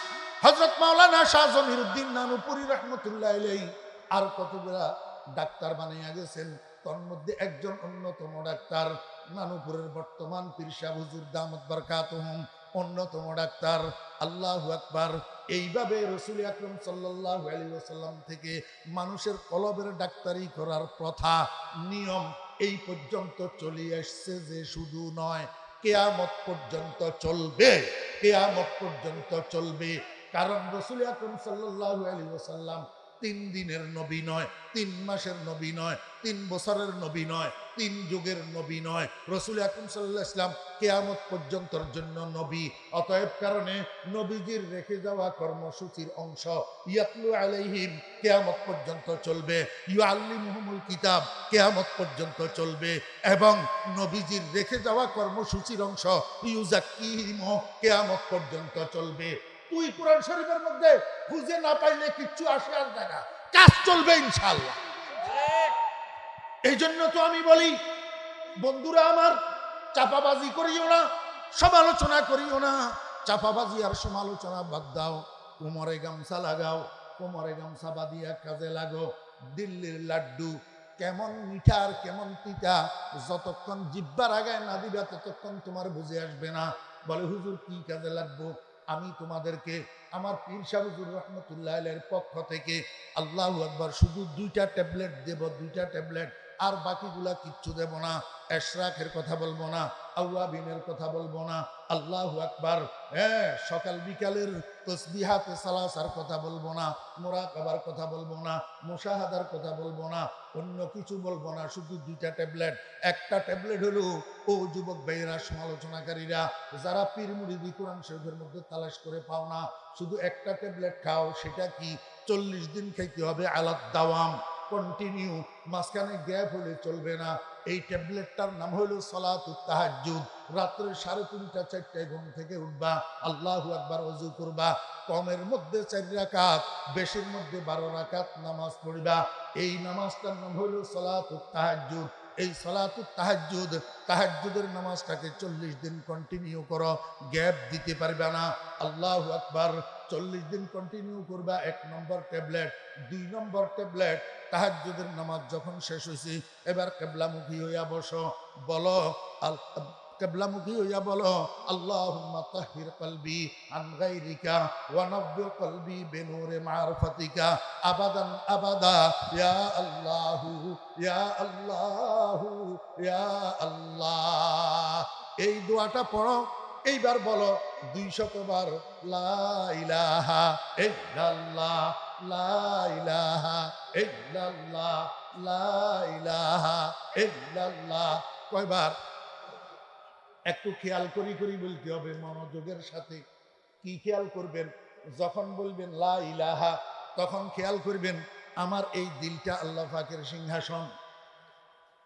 হযরত মাওলানা শাহ জমিরুদ্দিন নানুপুরি রহমতুল্লাহ আলাইহি আর কতগুলা ডাক্তার বানাইয়া গেছেন। তার মধ্যে একজন অন্যতম ডাক্তার নানুপুরের বর্তমান পীর সাহেব হুজুর দামত বরকাতুহুম অন্যতম ডাক্তার। আল্লাহু আকবার। এইভাবে রাসূল আকরাম সাল্লাল্লাহু আলাইহি ওয়াসাল্লাম থেকে মানুষের কলবের ডাক্তারি করার প্রথা নিয়ম এই পর্যন্ত চলে আসছে, যে শুধু নয় কিয়ামত পর্যন্ত চলবে, কিয়ামত পর্যন্ত চলবে। কারণ রাসূল আকরাম সাল্লাল্লাহু আলাইহি ওয়াসাল্লাম 3 দিনের নবী নয়, 3 মাসের নবী নয়, 3 বছরের নবী নয়, 3 যুগের নবী নয়। রাসূল আকরাম সাল্লাল্লাহু আলাইহি ওয়াসাল্লাম কিয়ামত পর্যন্তর জন্য নবী। অতএব কারণে নবীজির রেখে যাওয়া কর্মসূচির অংশ ইয়াতলু আলাইহিম কিয়ামত পর্যন্ত চলবে, ইউআল্লিমুহুমুল কিতাব কিয়ামত পর্যন্ত চলবে, এবং নবীজির রেখে যাওয়া কর্মসূচির অংশ ইউজাক্কিহিম কিয়ামত পর্যন্ত চলবে। তুই কোরআন শরীফের মধ্যে খুঁজে না পাইলে কিচ্ছু আসবে না, কাজ চলবে ইনশাআল্লাহ। এই জন্য তো আমি বলি বন্ধুরা আমার, চাপাবাজি করিও না, সমালোচনা করিও না। চাপাবাজি আর সমালোচনা বাদ দাও, কোমরে গামছা লাগাও, কোমরে গামছা বাঁধিয়া কাজে লাগো। দিল্লির লাড্ডু কেমন মিঠা আর কেমন তিতা যতক্ষণ জিহ্বার আগায় না দিবা ততক্ষণ তোমার বুঝে আসবে না। বলে হুজুর কি কাজে লাগবো? আমি তোমাদেরকে আমার পীর সাহেব হুজুর রহমতুল্লাহ আলাইহির পক্ষ থেকে আল্লাহু আকবার শুধু 2টা ট্যাবলেট দেব, 2টা ট্যাবলেট, আর বাকিগুলা কিচ্ছু দেব না। এশরাকের কথা বলবো না, আওয়াবিনের কথা বলবো না, আল্লাহু আকবার, হ্যাঁ সকাল বিকালের তসবিহাতে সালাসার কথা বলবো না, মুরাকাবার কথা বলবো না, মুশাহাদার কথা বলবো না, অন্য কিছু বলবো না, শুধু 2টা ট্যাবলেট। একটা ট্যাবলেট হলো, ও যুবক ভাইয়েরা, সমালোচনাকারীরা যারা পীর মুরিদি কোরআন শরীফের মধ্যে তালাশ করে পাও না, শুধু একটা ট্যাবলেট খাও। সেটা কি? 40 দিন খাইতে হবে আলাদ দাওয়াম, কন্টিনিউ, মাঝখানে গ্যাপ হলে চলবে না। এই ট্যাবলেটটার নাম হলো সালাতুত তাহাজ্জুদ। রাত্রে 3:30 4টায় ঘুম থেকে উঠবা, আল্লাহু আকবার ওযু করবা, কমের মধ্যে 4 রাকাত, বেশির মধ্যে 12 রাকাত নামাজ পড়বা। এই নামাজটার নাম হলো সালাতুত তাহাজ্জুদ। এই সালাতুত তাহাজ্জুদ, তাহাজ্জুদের নামাজটাকে 40 দিন কন্টিনিউ করো, গ্যাপ দিতে পারবে না। আল্লাহু আকবার। 40 দিন কন্টিনিউ করবা, 1 নম্বর ট্যাবলেট। 2 নম্বর ট্যাবলেট, তাহাজ্জুদের নামাজ যখন শেষ হয়েছে এবার কিবলামুখী হইয়া বসো, বলো কিবলামুখী হইয়া বলো আল্লাহুম্মা তাহহির কলবি আন গায়রিকা ওয়া নব্বির কলবি বিনূরি মারফাতিকা আবাদান আবাদা ইয়া আল্লাহু ইয়া আল্লাহু ইয়া আল্লাহ। এই দোয়াটা পড়ো, এইবার বলো 200 বার লা ইলাহা ইল্লাল্লাহ, লা ইলাহা ইল্লাল্লাহ, লা ইলাহা ইল্লাল্লাহ। কয়বার? একটু খেয়াল করি বলতে হবে, মনোযোগের সাথে। কি খেয়াল করবেন? যখন বলবেন লা ইলাহা তখন খেয়াল করবেন আমার এই দিলটা আল্লাহ পাকের সিংহাসন,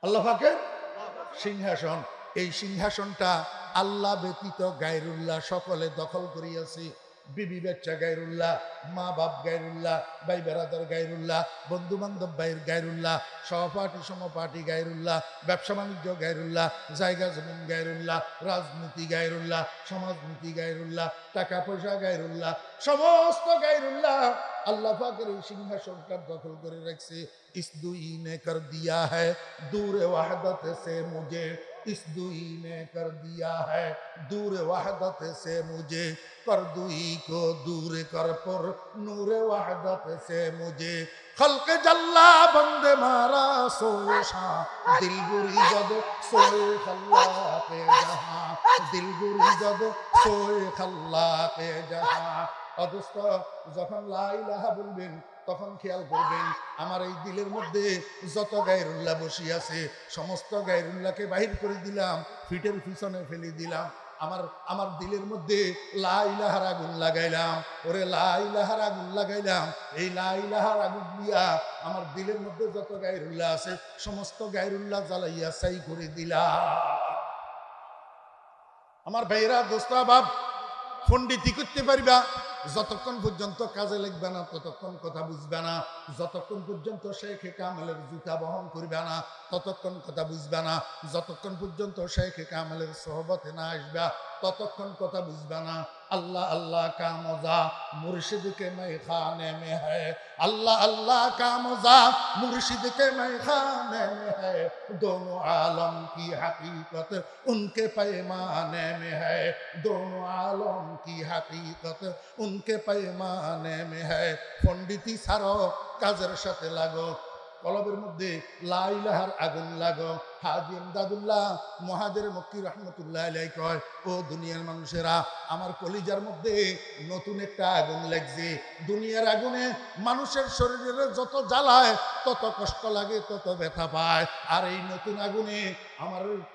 আল্লাহ পাকের সিংহাসন। এই সিংহাসনটা আল্লাহ ব্যতীত গায়রুল্লাহ সকলে দখল করিয়াছে। বিবি বাচ্চা গায়রুল্লাহ, মা বাপ গায়রুল্লাহ, ভাই বেরাদার গায়রুল্লাহ, বন্ধু বান্ধব ভাইয়ের গায়রুল্লাহ, সহপাঠী সমপাঠী গায়রুল্লাহ, ব্যবসা বাণিজ্য গায়রুল্লাহ, জায়গা জমিন গায়রুল্লাহ, রাজনীতি গায়রুল্লাহ, সমাজনীতি গায়রুল্লাহ, টাকা পয়সা গায়রুল্লাহ, সমস্ত গায়রুল্লাহ আল্লাহ পাকের এই সিংহাসনটা দখল করে রাখছে। इस दुई ने कर दिया है दूर वहदत से मुझे, इस दुई ने कर दिया है दूर वहदत से मुझे, कर दुई को दूर कर पर नूर वहदत से मुझे। खल्क जल्ला बंदे मारा सोए शाह, दिल गुरी जद सोए खल्ला के जहां, दिल गुरी जद सोए खल्ला के जहां। অথচ যখন লা ইলাহা বলবেন তখন খেয়াল করবেন আমার এই দিলের মধ্যে যত গায়রুল্লাহ বসি আছে সমস্ত গায়রুল্লাহকে বাহির করে দিলাম, ফিটের পিছনে ফেলে দিলাম। আমার আমার দিলের মধ্যে লা ইলাহার আগুন লাগাইলাম, ওরে লা ইলাহার আগুন লাগাইলাম। এই লা ইলাহার আগুন দিয়া আমার দিলের মধ্যে যত গায়রুল্লাহ আছে সমস্ত গায়রুল্লাহ জ্বালাইয়া ছাই করে দিলাম। আমার ভাইরা দোস্ত বাপ, পণ্ডিতি করতে পারবা যতক্ষণ পর্যন্ত কাজে লাগবে না ততক্ষণ কথা বুঝবে না, যতক্ষণ পর্যন্ত শেখে কামেলের জুতা বহন করবে না ততক্ষণ কথা বুঝবে না, যতক্ষণ পর্যন্ত শেখে কামেলের সোহবতে না আসবে ততক্ষণ কথা বুঝবে না। अल्लाह अल्लाह का मजा मुर्शिद के मैखाने में है, अल्लाह अल्लाह का मजा मुर्शिद के मैखाने में है, दोनों आलम की हकीकत उनके पैमाने में है, दोनों आलम की हकीकत उनके पैमाने में है। पंडिती सारो কাজের সাথে লাগো, কলবের মধ্যে লা ইলাহার আগুন লাগো। হাজী ইমদাদুল্লাহ মহাজের মক্কি রহমতুল্লাহ আলাইহি কয়, ও দুনিয়ার মানুষেরা, আমার কলিজার মধ্যে নতুন একটা আগুন লাগছে। দুনিয়ার আগুনে মানুষের শরীরে যত জ্বালায় তত কষ্ট লাগে, তত ব্যথা পায়। আর এই নতুন আগুনে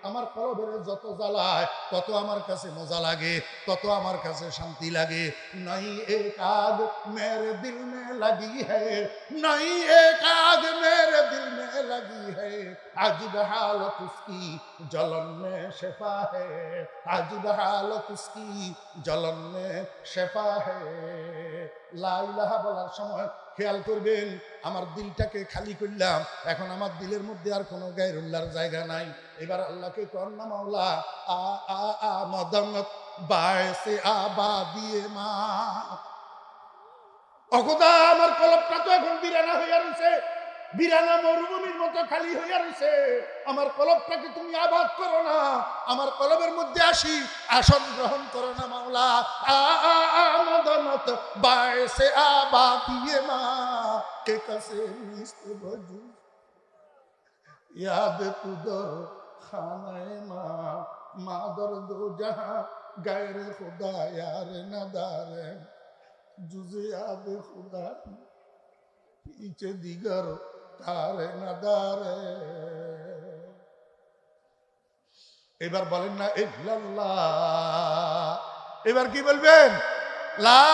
আমার কলবের যত জ্বালায় তত আমার কাছে মজা লাগে, তত আমার কাছে শান্তি লাগে। নাই এক আগ মেরে দিল মে লাগি হ্যায়, নাই এক আগ मेरे दिल में लगी है, अजीब हालत उसकी जलन में शिफा है, अजीब हालत उसकी जलन में शिफा है। ला इलाहा বলার সময় খেয়াল করবেন, আমার দিলটাকে খালি করলাম, এখন আমার দিলের মধ্যে আর কোনো গায়রুল্লাহর জায়গা নাই। এবার আল্লাহকে কর না মাওলা আ আ আ মদমত বায়সে আবাদিয়ে মা। অখোদা আমার কলবটা তো এখন বিরানা হইয়া রয়েছে, বিরানা মরুভূমির মতো খালি হইয়া রয়েছে। আমার কলবটাকে তুমি আবাদ করো না, আমার কলবের মধ্যে আসি আসন গ্রহণ করো না মাওলা। আমদনত বায়সে আবাদিয়ে মা কে কাছে মিশতে বজু याद तुदर खाने मादर दो जहां गैर खुदा यार नदार जुजे याद खुदा पीछे दिगर तार नदार। এবার বলেন না ইল্লাল্লাহ, এবার কি বলবেন? লা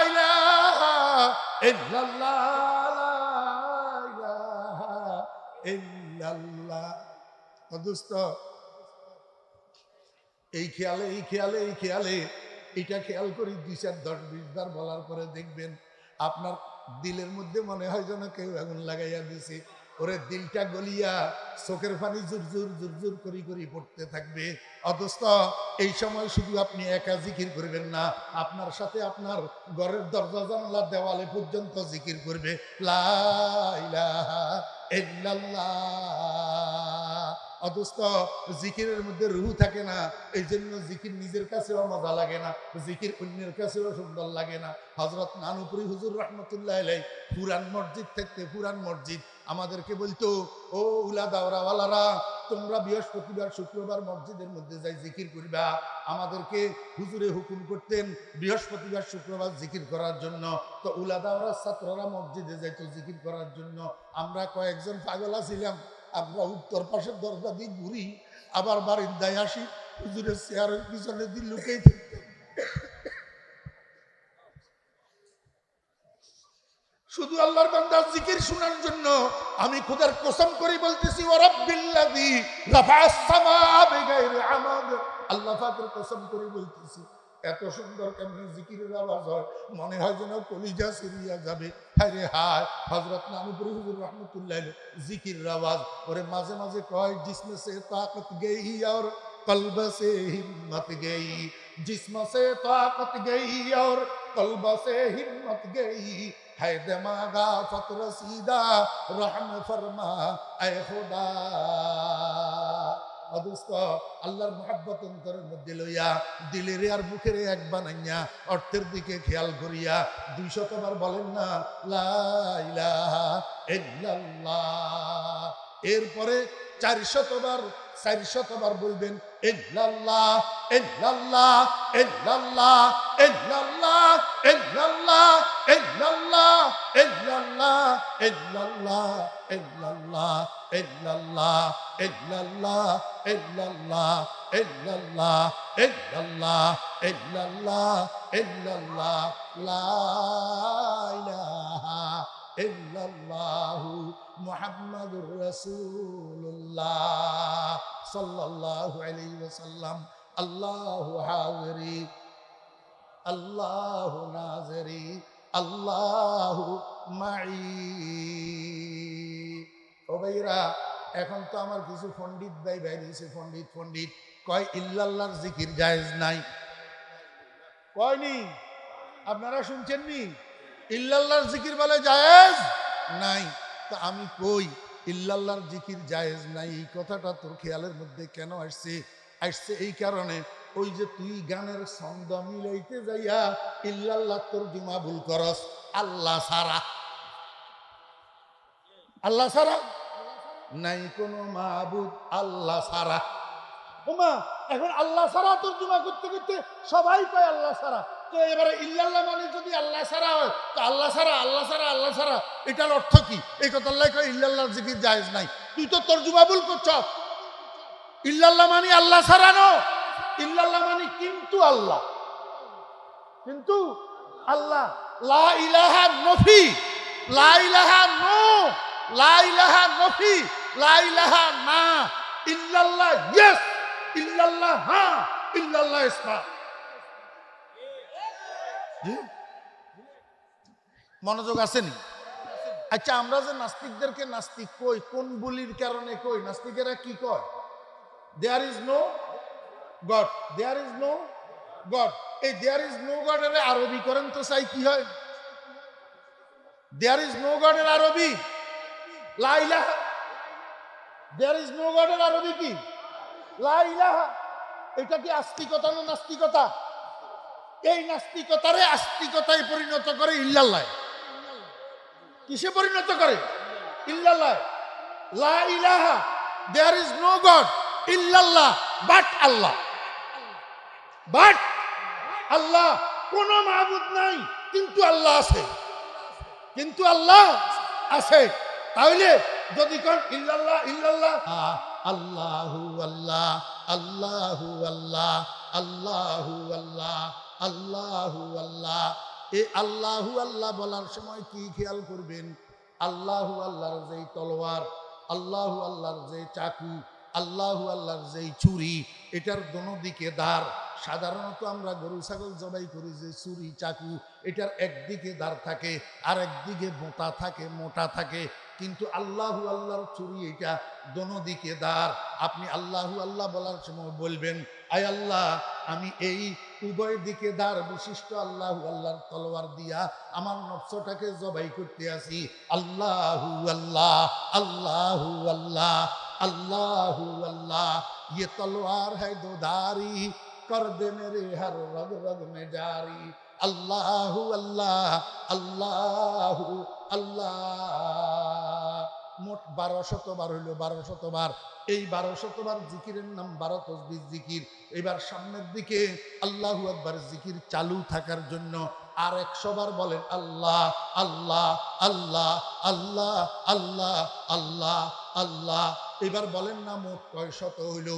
ইলাহা ইল্লাল্লাহ, লা ইলাহা ইল্লাল্লাহ। দোস্ত, এই খেয়ালে এটা খেয়াল করি 2, 4, 10, 20 বার বলার পরে দেখবেন আপনার দিলের মধ্যে মনে হয় যেন কেউ আগুন লাগাইয়া দিছে। ওরে দিলটা গলিয়া চোখের পানি জুরজুর জুরজুর করি করি পড়তে থাকবে। অথচ এই সময় শুধু আপনি একা জিকির করবেন না, আপনার সাথে আপনার ঘরের দরজা জানালা দেওয়ালে পর্যন্ত জিকির করবে লা ইলাহা ইল্লাল্লাহ। অথচ জিকিরের মধ্যে রুহ থাকে না, এই জন্য জিকির নিজের কাছেও মজা লাগে না, জিকির অন্যের কাছেও সুন্দর লাগে না। হযরত নানুপুরি হুজুর রাহমাতুল্লাহ আলাইহি পুরান মসজিদ থাকতে পুরান মসজিদ আমাদেরকে বলতো, ও উলা দাওরাওয়ালারা, তোমরা বৃহস্পতিবার শুক্রবার মসজিদের মধ্যে যাই জিকির করবা। আমাদেরকে হুজুরে হুকুম করতেন বৃহস্পতিবার শুক্রবার জিকির করার জন্য। তো উলা দাওরার ছাত্ররা মসজিদে যাইতো জিকির করার জন্য। আমরা কয়েকজন পাগলা ছিলাম, আমরা উত্তর পাশের দরজা দিয়ে ঘুরি, আবার বাড়ির দায় আসি, হুজুরের চেয়ারের পিছনে দিয়ে লুকেই থাকতাম। শুধু আল্লাহর বান্দার জিকির শোনার জন্য। আমি খোদার কসম করে বলতেছি, ওয়া রাব্বিল্লাযী রাফা'আস সামাআ বিগাইরি আমাদ, আল্লাহ পাকের কসম করে বলতেছি, এত সুন্দর কেমন জিকিরের আওয়াজ হয়, মনে হয় যেন কলিজা সিরিয়া যাবে। হায় হায়, হযরত নানুপুরি হুজুর রাহমাতুল্লাহ আলাইহি জিকিরের আওয়াজ ওরে মাঝে মাঝে কয়, জিসমে সে তাকত গই और कल्ब से हिम्मत गई, जिस्म से ताकत गई और कल्ब से हिम्मत गई, है दिमागा फतर सीधा रहम फरमा ऐ खुदा। অদুস্ত আল্লাহর মহব্বত অন্তরের মধ্যে লইয়া দিলের আর বুকের এক বানাইয়া অর্থের দিকে খেয়াল করিয়া 200 বার বলেন না লা ইলাহা ইল্লাল্লাহ। এরপরে 400 বার বলবেন ইল্লাল্লাহ ইল্লাল্লাহ ইল্লাল্লাহ ইল্লাল্লাহ ইল্লাল্লাহ ইল্লাল্লাহ ইল্লাল্লাহ ইল্লাল্লাহ ইল্লাল্লাহ ইল্লাল্লাহ ইল্লাল্লাহ ইল্লাল্লাহ ইল্লাল্লাহ ইল্লাল্লাহ ইল্লাল্লাহ ইল্লাল্লাহ লা ইলাহা ইল্লাল্লাহু মুহাম্মাদুর রাসূলুল্লাহ সাল্লাল্লাহু আলাইহি ওয়াসাল্লাম। আল্লাহু হাজিরি আল্লাহু নাজিরি আল্লাহু মাই। ও ভাইরা, এখন তো আমার কিছু পণ্ডিত ভাই বাইরেছে, পণ্ডিত কয় ইল্লাল্লাহর জিকির জায়েজ নাই। কয়নি? আপনারা শুনছেননি? ইল্লাল্লাহর জিকির বলে জায়েজ নাই। তা আমি কই ইল্লাল্লাহর জিকির জায়েজ নাই, এই কথাটা তোর খেয়ালের মধ্যে কেন আসছে? আসছে এই কারণে, ওই যে তুই গানের ছন্দ মিলাইতে যাইয়া ইল্লাল্লাহ তোর জুমা ভুল করস। আল্লাহ সারা, আল্লাহ সারা নাই কোনো মাবুদ, আল্লাহ সারা। ওমা, এখন আল্লাহ সারা তোর জুমা করতে করতে সবাই কয় আল্লাহ সারা। তো এবারে ইল্লাল্লাহ মানে যদি আল্লাহ সারা হয়, তো আল্লাহ সারা আল্লাহ সারা আল্লাহ সারা এটার অর্থ কি? এই কথা কয় ইল্লাল্লাহর জিকির জায়েজ নাই। তুই তো তোর জুমা ভুল করছ। ইল্লাল্লাহ মানে আল্লাহ সারা নো, ইল্লাল্লাহ মানে কিন্তু আল্লাহ, কিন্তু আল্লাহ। লা ইলাহা নফি, লা ইলাহা নো, লা ইলাহা নফি, লা ইলাহা না, ইল্লাল্লাহ ইয়েস, ইল্লাল্লাহ হ্যাঁ, ইল্লাল্লাহ ইসবাত। মনোযোগ আসেনি? আচ্ছা, আমরা যে নাস্তিকদেরকে নাস্তিক কই, কোন বলির কারণে কই? নাস্তিকেরা কি কয়? There is no God, there is no God. এই দেয়ার ইজ নো গড এর আরবি করেন তো চাই কি হয়? দেয়ার ইজ নো গড এর আরবি লা ইলাহা। দেয়ার ইজ নো গড এর আরবি কি? লা ইলাহা। এটা কি আস্তিকতা না নাস্তিকতা? এই নাস্তিকতারে আস্তিকতায় পরিণত করে ইল্লাল্লাহ। কিসে পরিণত করে? ইল্লাল্লাহ। লা ইলাহা, দেয়ার ইজ নো গড ইল্লাল্লাহ, বাট আল্লাহ, বাট আল্লাহ। কোন মাবুদ নাই, কিন্তু আল্লাহ আছে, কিন্তু আল্লাহ আছে। তাহলে যদি কোন ইল্লাল্লাহ ইল্লাল্লাহ, আল্লাহু আল্লাহ, আল্লাহু আল্লাহ, আল্লাহু আল্লাহ, আল্লাহু আল্লাহ। এই আল্লাহু আল্লাহ বলার সময় কি খেয়াল করবেন? আল্লাহু আল্লাহর যেই তলোয়ার, আল্লাহু আল্লাহর যে চাকু, আল্লাহু আল্লাহর যেই ছুরি, এটার দোনো দিকে দাঁড়। সাধারণত আমরা গরু ছাগল জবাই করি যে ছুরি চাকু, এটার একদিকে দাঁড় থাকে আর একদিকে মোটা থাকে, মোটা থাকে। কিন্তু আল্লাহু আল্লাহর ছুরি এটা দোনো দিকে দাঁড়। আপনি আল্লাহু আল্লাহ বলার সময় বলবেন, আয় আল্লাহ, আমি এই উভয় দিকে দাঁড় বিশিষ্ট আল্লাহু আল্লাহর তলোয়ার দিয়া আমার নফসটাকে জবাই করতে আসি। আল্লাহু আল্লাহ, আল্লাহু আল্লাহ, अल्लाहु अल्लाह, ये तलवार है दोधारी, कर दे मेरे हर रग रग में जारी। अल्लाहु अल्लाह, अल्लाहु अल्लाह। মোট 1200 বার হইল, 1200 বার। এই 1200 বার জিকিরের নাম 12 তসবিহ জিকির। এবার সামনের দিকে আল্লাহু আকবার জিকির চালু থাকার জন্য আর 100 বার বলেন আল্লাহ আল্লাহ আল্লাহ আল্লাহ আল্লাহ আল্লাহ আল্লাহ। এবার বলেন না মোট কয়শত হইল?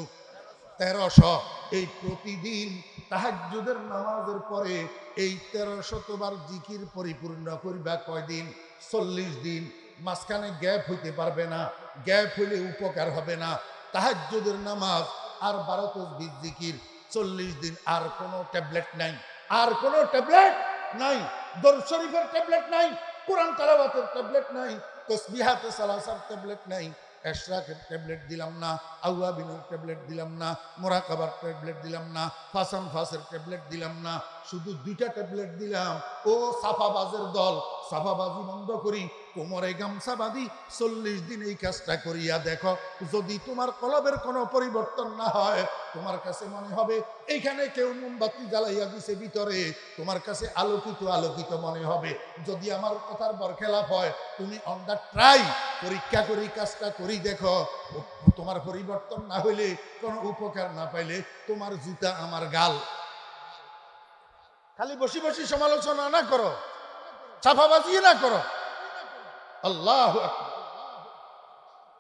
1300। এই প্রতিদিন তাহাজ্জুদের নামাজের পরে এই 1300 বার জিকির পরিপূর্ণ করবা কয়দিন? 40 দিন। মাঝখানে গ্যাপ হইতে পারবে না, গ্যাপ হইলে উপকার হবে না। তাহাজ্জুদের নামাজ আর 12 তসবিহ জিকির 40 দিন। আর কোনো ট্যাবলেট নাই, আর কোনো ট্যাবলেট নাই। দরুদ শরীফের ট্যাবলেট নাই, কোরআন তেলাওয়াতের ট্যাবলেট নাই, তাসবিহাতে সালাসার ট্যাবলেট নাই, এশরাকের ট্যাবলেট দিলাম না, আউয়াবিনের ট্যাবলেট দিলাম না, মোরাকাবার ট্যাবলেট দিলাম না, ফাসান ফাসের ট্যাবলেট দিলাম না, শুধু 2টা ট্যাবলেট দিলাম। ও সাফাবাজের দল, সাফাবাজি বন্ধ করি, কোমরে গামছা বাঁধি 40 দিন এই কাজটা করিয়া দেখো। যদি তোমার কলবের কোনো পরিবর্তন না হয়, তোমার কাছে মনে হবে এইখানে কেউ মোমবাতি জ্বালাইয়া দিছে ভিতরে, তোমার কাছে আলোকিত আলোকিত মনে হবে। যদি আমার কথার বরখেলাপ হয়, তুমি অন দ্য ট্রাই, পরীক্ষা করি কাজটা করি দেখো। তোমার পরিবর্তন না হইলে, কোনো উপকার না পাইলে, তোমার জুতা আমার গাল। খালি বসি বসি সমালোচনা না করো, চাপাবাজি না করো। আল্লাহু আকবার।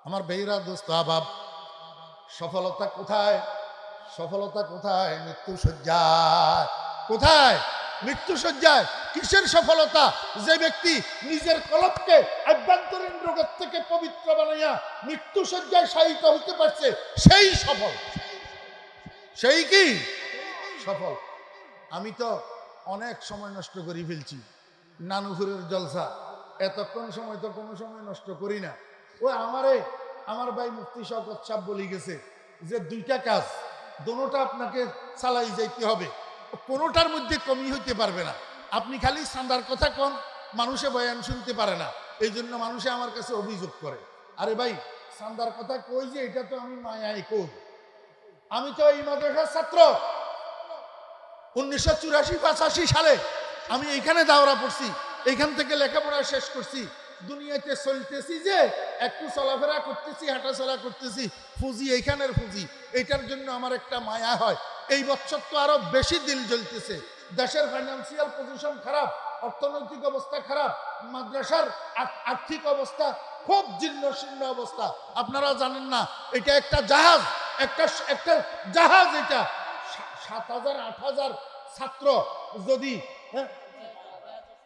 আমার বেইরা দোস্ত আবাব, সফলতা কোথায়? সফলতা কোথায়? মৃত্যুশয্যায়। কোথায়? মৃত্যুশয্যায়। কিসের সফলতা? যে ব্যক্তি নিজের কলবকে আভ্যন্তরীণ রোগের থেকে পবিত্র বানাইয়া মৃত্যুশয্যায় শায়িত হতে পারছে, সেই সফল। সেই কি সফল? আমি তো অনেক সময় নষ্ট করে ফেলছি। নানুপুরের জলসা, এতক্ষণ সময় তো কোনো সময় নষ্ট করি না। ওই আমার ভাই মুফতি শওকত সাহেব বলে গেছে যে দুইটা কাজ, দোনোটা আপনাকে চালাই যাইতে হবে, কোনোটার মধ্যে কমি হইতে পারবে না। আপনি খালি সান্দার কথা কোন, মানুষে বয়ান শুনতে পারে না, এই জন্য মানুষে আমার কাছে অভিযোগ করে। আরে ভাই, সান্দার কথা কই যে এটা তো আমি মায়াই কই। আমি তো এই মাদ্রাসার ছাত্র। 1984-85 সালে আমি এইখানে দাওরা পড়ছি, এইখান থেকে লেখাপড়া শেষ করছি। দুনিয়াতে চলতেছি যে একটু চলাফেরা করতেছি, হাঁটাচলা করতেছি, ফুজি এইখানের ফুজি, এইটার জন্য আমার একটা মায়া হয়। এই বছর তো আরো বেশি দিল জ্বলতেছে। দেশের ফাইন্যান্সিয়াল পজিশন খারাপ, অর্থনৈতিক অবস্থা খারাপ, মাদ্রাসার আর্থিক অবস্থা খুব জীর্ণ শীর্ণ অবস্থা। আপনারা জানেন না, এটা একটা জাহাজ, একটা জাহাজ। এটা 7,000-8,000 ছাত্র যদি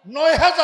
9,000